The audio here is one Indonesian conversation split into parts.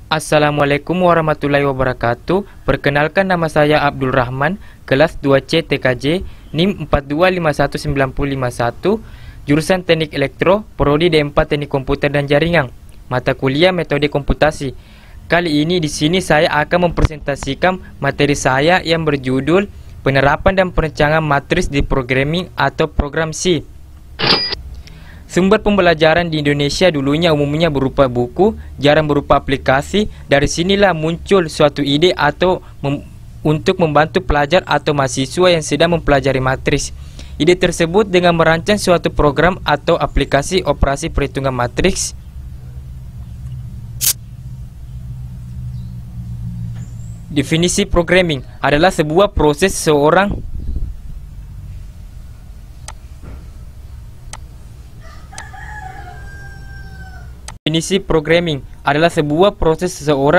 Assalamualaikum warahmatullahi wabarakatuh. Perkenalkan, nama saya Abdul Rahman, kelas 2C TKJ, NIM 42519051, jurusan Teknik Elektro, Prodi D4 Teknik Komputer dan Jaringan, mata kuliah Metode Komputasi. Kali ini di sini saya akan mempresentasikan materi saya yang berjudul Penerapan dan Perancangan Matris di Programming atau Program C. Sumber pembelajaran di Indonesia dulunya umumnya berupa buku, jarang berupa aplikasi. Dari sinilah muncul suatu ide atau untuk membantu pelajar atau mahasiswa yang sedang mempelajari matris. Ide tersebut dengan merancang suatu program atau aplikasi operasi perhitungan matriks. Definisi programming adalah sebuah proses seseorang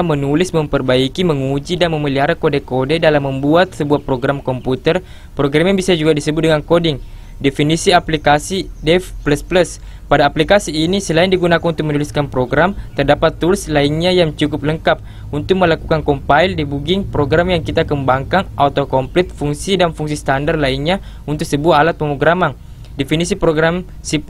menulis, memperbaiki, menguji, dan memelihara kode-kode dalam membuat sebuah program komputer. Programming bisa juga disebut dengan coding. Definisi aplikasi Dev++. Pada aplikasi ini, selain digunakan untuk menuliskan program, terdapat tools lainnya yang cukup lengkap untuk melakukan compile, debugging, program yang kita kembangkan, autocomplete, fungsi dan fungsi standar lainnya untuk sebuah alat pemrograman. Definisi program C++.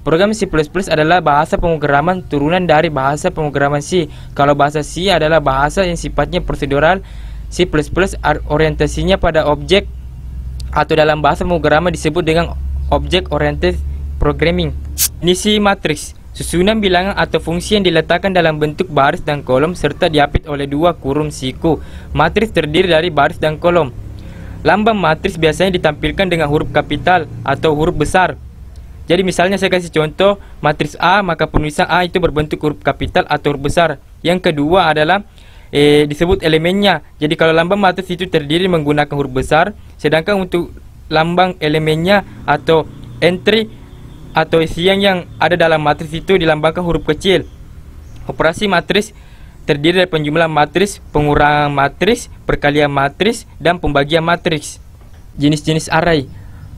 Program C++ adalah bahasa pemrograman turunan dari bahasa pemrograman C. Kalau bahasa C adalah bahasa yang sifatnya prosedural, C++ orientasinya pada objek atau dalam bahasa pemrograman disebut dengan Object Oriented Programming. Definisi matriks: susunan bilangan atau fungsi yang diletakkan dalam bentuk baris dan kolom serta diapit oleh dua kurung siku. Matriks terdiri dari baris dan kolom. Lambang matriks biasanya ditampilkan dengan huruf kapital atau huruf besar. Jadi misalnya saya kasih contoh matriks A, maka penulisan A itu berbentuk huruf kapital atau huruf besar. Yang kedua adalah disebut elemennya. Jadi kalau lambang matriks itu terdiri menggunakan huruf besar, sedangkan untuk lambang elemennya atau entry atau isian yang ada dalam matriks itu dilambangkan huruf kecil. Operasi matriks terdiri dari penjumlahan matriks, pengurangan matriks, perkalian matriks, dan pembagian matriks. Jenis-jenis array.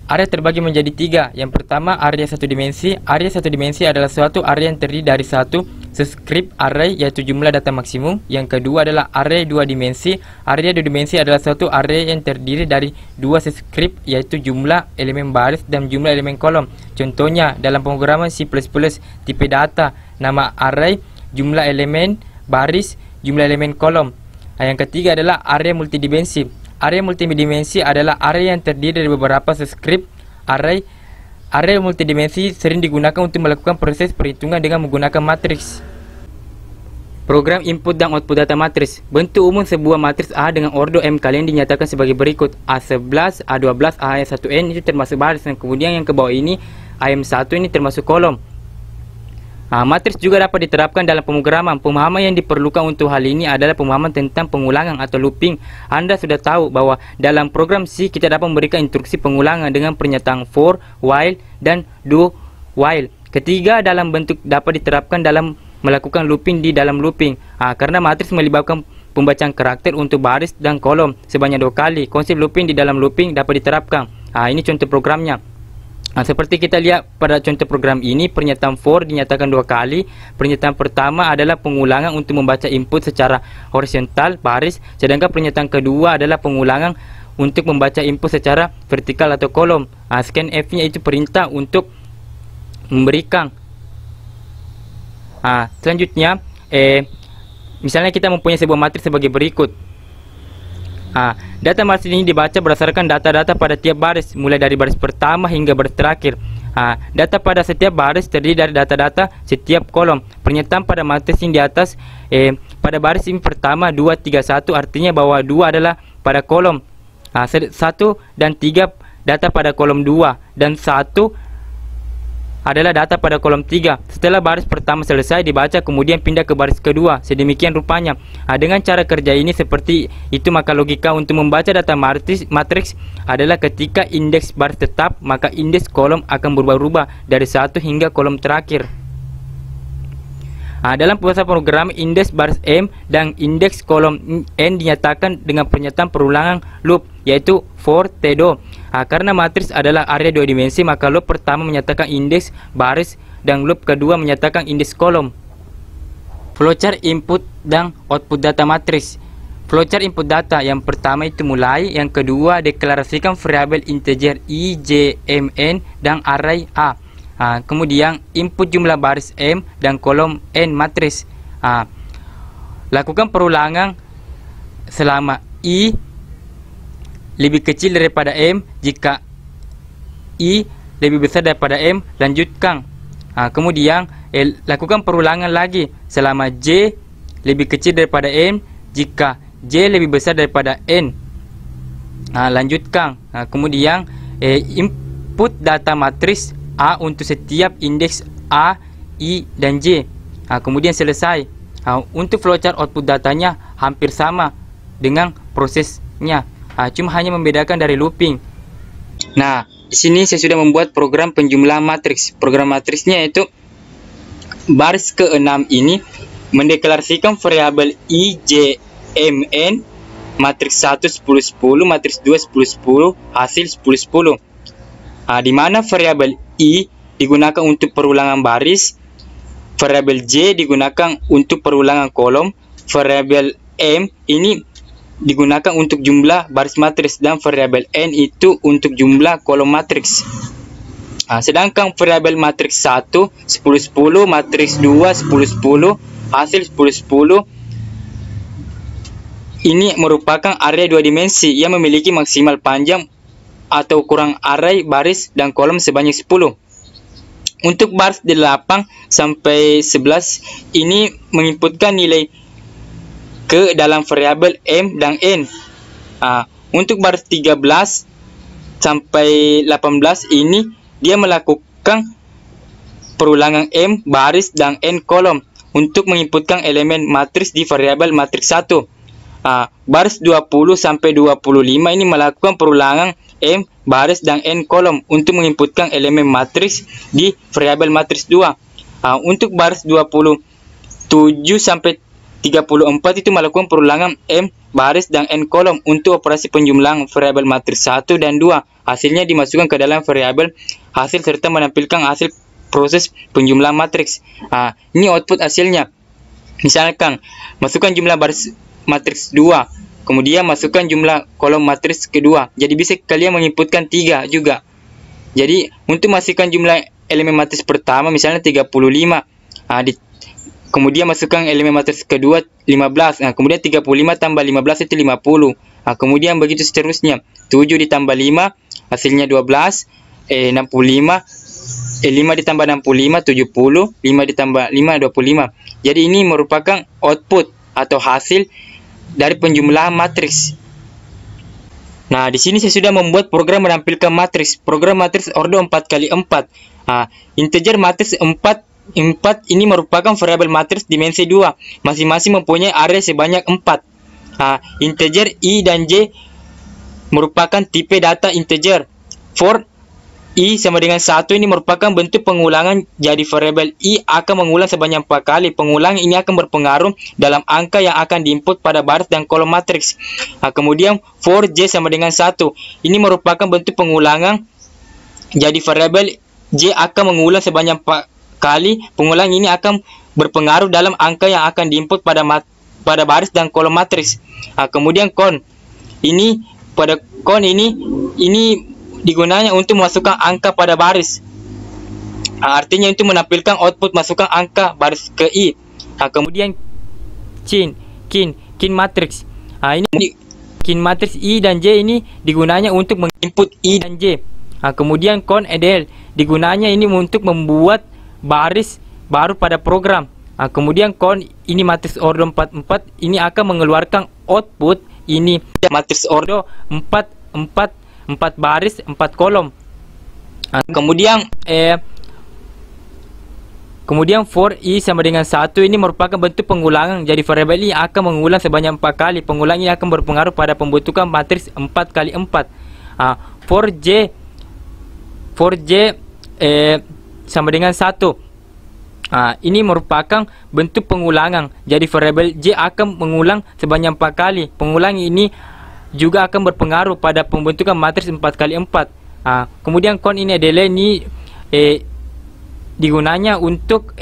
Array terbagi menjadi tiga. Yang pertama, array satu dimensi. Array satu dimensi adalah suatu array yang terdiri dari satu subscript array, yaitu jumlah data maksimum. Yang kedua adalah array dua dimensi. Array dua dimensi adalah suatu array yang terdiri dari dua subscript, yaitu jumlah elemen baris dan jumlah elemen kolom. Contohnya dalam pemrograman C++, tipe data, nama array, jumlah elemen baris, jumlah elemen kolom. Yang ketiga adalah array multidimensi. Array multidimensi adalah array yang terdiri dari beberapa subscript array. Array multidimensi sering digunakan untuk melakukan proses perhitungan dengan menggunakan matriks. Program input dan output data matriks. Bentuk umum sebuah matriks A dengan ordo M kalian dinyatakan sebagai berikut: A11, A12, A1n itu termasuk baris, dan kemudian yang ke bawah ini AM1 ini termasuk kolom. Matriks juga dapat diterapkan dalam pemrograman. Pemahaman yang diperlukan untuk hal ini adalah pemahaman tentang pengulangan atau looping. Anda sudah tahu bahwa dalam program C kita dapat memberikan instruksi pengulangan dengan pernyataan for, while, dan do while. Ketiga dalam bentuk dapat diterapkan dalam melakukan looping di dalam looping. Karena matriks melibatkan pembacaan karakter untuk baris dan kolom sebanyak 2 kali, konsep looping di dalam looping dapat diterapkan. Ini contoh programnya. Seperti kita lihat pada contoh program ini, pernyataan for dinyatakan 2 kali. Pernyataan pertama adalah pengulangan untuk membaca input secara horizontal, baris, sedangkan pernyataan kedua adalah pengulangan untuk membaca input secara vertikal atau kolom. Scanf-nya itu perintah untuk memberikan. Selanjutnya, misalnya kita mempunyai sebuah matriks sebagai berikut. Data matriks ini dibaca berdasarkan data-data pada tiap baris, mulai dari baris pertama hingga baris terakhir. Data pada setiap baris terdiri dari data-data setiap kolom. Pernyataan pada matriks yang di atas, pada baris ini pertama 2, 3, 1 artinya bahwa 2 adalah pada kolom 1 dan 3 data pada kolom 2 dan 1 adalah data pada kolom 3. Setelah baris pertama selesai dibaca, kemudian pindah ke baris kedua. Sedemikian rupanya. Dengan cara kerja ini seperti itu, maka logika untuk membaca data matriks adalah ketika indeks baris tetap, maka indeks kolom akan berubah-ubah dari 1 hingga kolom terakhir. Dalam bahasa program, indeks baris M dan indeks kolom N dinyatakan dengan pernyataan perulangan loop, yaitu for T2. Karena matriks adalah array 2 dimensi, maka loop pertama menyatakan indeks baris dan loop kedua menyatakan indeks kolom. Flowchart input dan output data matriks. Flowchart input data yang pertama itu mulai, yang kedua deklarasikan variabel integer i, j, m, n dan array a. Kemudian input jumlah baris m dan kolom n matriks. Lakukan perulangan selama i lebih kecil daripada m. Jika i lebih besar daripada m, lanjutkan. Kemudian lakukan perulangan lagi selama j lebih kecil daripada m. Jika j lebih besar daripada n, lanjutkan. Kemudian input data matriks a untuk setiap indeks a, i dan j. Kemudian selesai. Untuk flowchart output datanya hampir sama dengan prosesnya, cuma hanya membedakan dari looping. Nah, di sini saya sudah membuat program penjumlahan matriks. Program matriksnya yaitu baris ke-6 ini mendeklarasikan variabel i, j, m, n, matriks 1 10 10, matriks 2 10 10, hasil 10 10. Di mana variabel i digunakan untuk perulangan baris, variabel j digunakan untuk perulangan kolom, variabel m ini digunakan untuk jumlah baris matriks, dan variabel n itu untuk jumlah kolom matriks. Sedangkan variabel matriks 1 10 10, matriks 2 10 10, hasil 10 10 ini merupakan array 2 dimensi yang memiliki maksimal panjang atau ukuran array baris dan kolom sebanyak 10. Untuk baris 8 sampai 11 ini menginputkan nilai ke dalam variabel m dan n. Untuk baris 13 sampai 18 ini dia melakukan perulangan m baris dan n kolom untuk menginputkan elemen matriks di variabel matriks 1. Baris 20 sampai 25 ini melakukan perulangan m baris dan n kolom untuk menginputkan elemen matriks di variabel matriks 2. Untuk baris 27 sampai 34 itu melakukan perulangan m baris dan n kolom untuk operasi penjumlahan variabel matriks 1 dan 2. Hasilnya dimasukkan ke dalam variabel hasil serta menampilkan hasil proses penjumlahan matriks. Ini output hasilnya. Misalkan masukkan jumlah baris matriks 2, kemudian masukkan jumlah kolom matriks kedua. Jadi bisa kalian menginputkan 3 juga. Jadi untuk masukkan jumlah elemen matriks pertama misalnya 35, kemudian masukkan elemen matriks kedua 15. Kemudian 35 tambah 15 itu 50. Kemudian begitu seterusnya. 7 ditambah 5 hasilnya 12. 65. 5 ditambah 65 70. 5 ditambah 5 25. Jadi ini merupakan output atau hasil dari penjumlahan matriks. Nah, di sini saya sudah membuat program menampilkan matriks. Program matriks order 4x4. Integer matriks 4 ini merupakan variabel matriks dimensi 2. Masing-masing mempunyai array sebanyak 4. Integer i dan j merupakan tipe data integer. For i sama dengan 1 ini merupakan bentuk pengulangan, jadi variabel i akan mengulang sebanyak 4 kali. Pengulangan ini akan berpengaruh dalam angka yang akan diinput pada baris dan kolom matriks. Kemudian for j sama dengan 1 ini merupakan bentuk pengulangan, jadi variabel j akan mengulang sebanyak 4 kali. Pengulangan ini akan berpengaruh dalam angka yang akan diinput pada baris dan kolom matriks. Kemudian con ini digunakan untuk memasukkan angka pada baris. Artinya itu menampilkan output masukkan angka baris ke i. Kemudian kin matriks. Ini kin matriks i dan j ini digunakan untuk menginput i dan j. Kemudian con edl digunakan ini untuk membuat baris baru pada program. Kemudian con ini matriks order 4 4 ini akan mengeluarkan output ini matriks order 4 baris 4 kolom. Kemudian for i sama dengan 1 ini merupakan bentuk pengulangan, jadi variabel i akan mengulang sebanyak 4 kali. Pengulangan ini akan berpengaruh pada pembentukan matriks 4x4. For j sama dengan 1. Ini merupakan bentuk pengulangan, jadi variabel j akan mengulang sebanyak 4 kali. Pengulangan ini juga akan berpengaruh pada pembentukan matriks 4x4. Kemudian con ini adalah ini digunakan untuk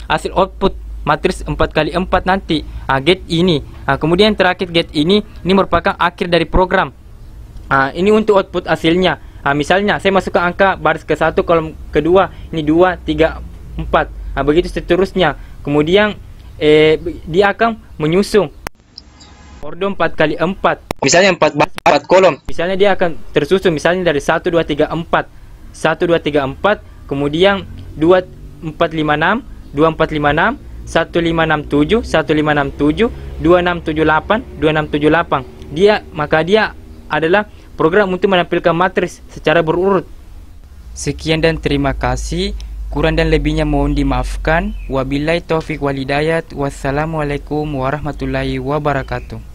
hasil output matris 4x4 nanti. Get ini. Kemudian terakhir get ini merupakan akhir dari program. Ini untuk output hasilnya. Misalnya saya masukkan angka baris ke-1, kolom kedua, ini 2, 3, 4. Begitu seterusnya. Kemudian dia akan menyusun ordo 4x4. Misalnya 4 kolom. Misalnya dia akan tersusun misalnya dari 1, 2, 3, 4. 1, 2, 3, 4. Kemudian 2, 4, 5, 6. 2, 4, 5, 6. 1, 5, 6, 7. 1, 5, 6, 7. 2, 6, 7, 8. 2, 6, 7, 8. Maka dia adalah program untuk menampilkan matris secara berurut. Sekian dan terima kasih. Kurang dan lebihnya mohon dimaafkan. Wabillahi taufik wal hidayat. Wassalamualaikum warahmatullahi wabarakatuh.